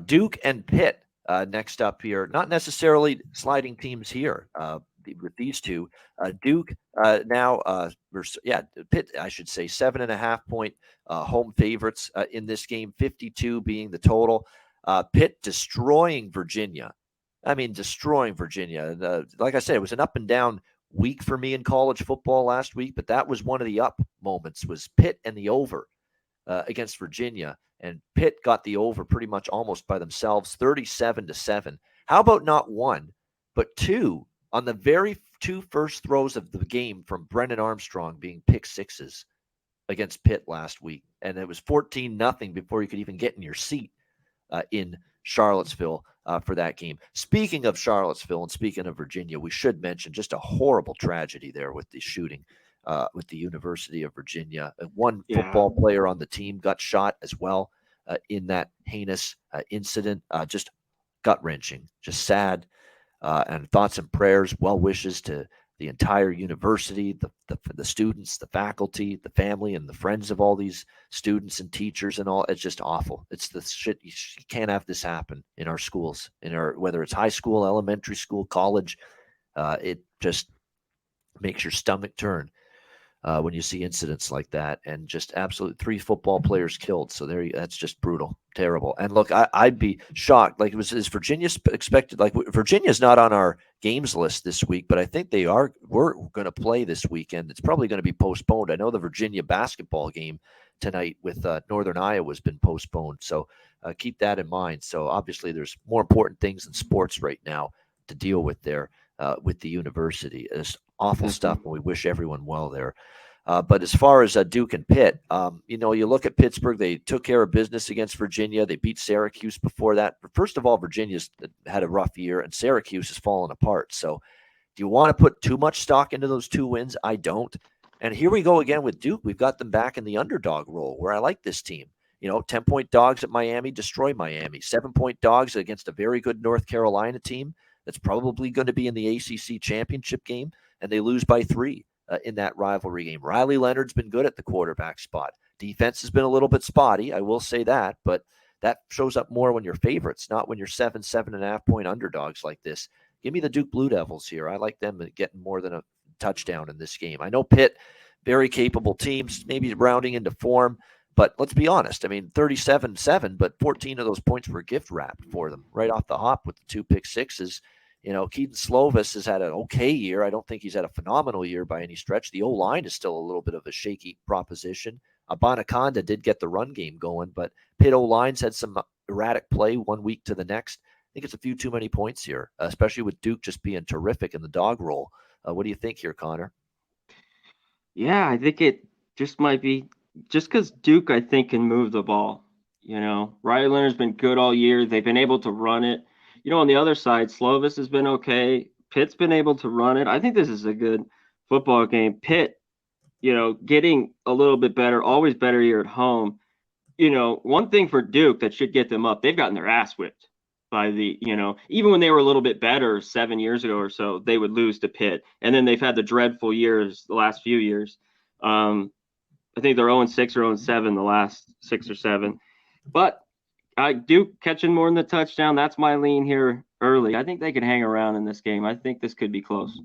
Duke and Pitt next up here. Not necessarily sliding teams here with these two. Duke now, Pitt, I should say, 7.5 point home favorites in this game, 52 being the total. Pitt destroying Virginia. I mean, destroying Virginia. Like I said, it was an up and down week for me in college football last week, but that was one of the up moments was Pitt and the over against Virginia. And Pitt got the over pretty much almost by themselves, 37-7. How about not one, but two on the very two first throws of the game from Brennan Armstrong being pick sixes against Pitt last week. And it was 14-0 before you could even get in your seat in Charlottesville for that game. Speaking of Charlottesville and speaking of Virginia, we should mention just a horrible tragedy there with the shooting with the University of Virginia. One football player on the team got shot as well in that heinous incident. Just gut-wrenching, just sad. And thoughts and prayers, well wishes to the entire university, the students, the faculty, the family, and the friends of all these students and teachers and all. It's just awful. It's the shit. You can't have this happen in our schools, whether it's high school, elementary school, college. It just makes your stomach turn when you see incidents like that, and just absolutely 3 football players killed. So that's just brutal, terrible. And look, I'd be shocked. Like, is Virginia expected? Like, Virginia's not on our games list this week, but I think we're going to play this weekend. It's probably going to be postponed. I know the Virginia basketball game tonight with Northern Iowa has been postponed. So keep that in mind. So obviously there's more important things in sports right now to deal with there with the university. It's awful stuff, and we wish everyone well there. But as far as Duke and Pitt, you look at Pittsburgh, they took care of business against Virginia. They beat Syracuse before that. But first of all, Virginia's had a rough year, and Syracuse has fallen apart. So do you want to put too much stock into those 2 wins? I don't. And here we go again with Duke. We've got them back in the underdog role where I like this team. 10-point dogs at Miami, destroy Miami. 7-point dogs against a very good North Carolina team that's probably going to be in the ACC championship game, and they lose by 3. In that rivalry game. Riley Leonard's been good at the quarterback spot. Defense has been a little bit spotty, I will say that, but that shows up more when you're favorites, not when you're 7.5 point underdogs like this. Give me the Duke Blue Devils here. I like them getting more than a touchdown in this game. I know Pitt, very capable teams, maybe rounding into form, but let's be honest. I mean, 37-7, but 14 of those points were gift wrapped for them right off the hop with the 2 pick sixes. Keaton Slovis has had an okay year. I don't think he's had a phenomenal year by any stretch. The O-line is still a little bit of a shaky proposition. Abanaconda did get the run game going, but Pitt O-line's had some erratic play one week to the next. I think it's a few too many points here, especially with Duke just being terrific in the dog roll. What do you think here, Connor? Yeah, I think it just might be just because Duke, I think, can move the ball. Riley Leonard's been good all year. They've been able to run it. On the other side, Slovis has been okay. Pitt's been able to run it. I think this is a good football game. Pitt, getting a little bit better, always better here at home. One thing for Duke that should get them up, they've gotten their ass whipped by even when they were a little bit better 7 years ago or so, they would lose to Pitt. And then they've had the dreadful years the last few years. I think they're 0-6 or 0-7 the last 6 or 7. But Duke catching more than the touchdown. That's my lean here early. I think they can hang around in this game. I think this could be close.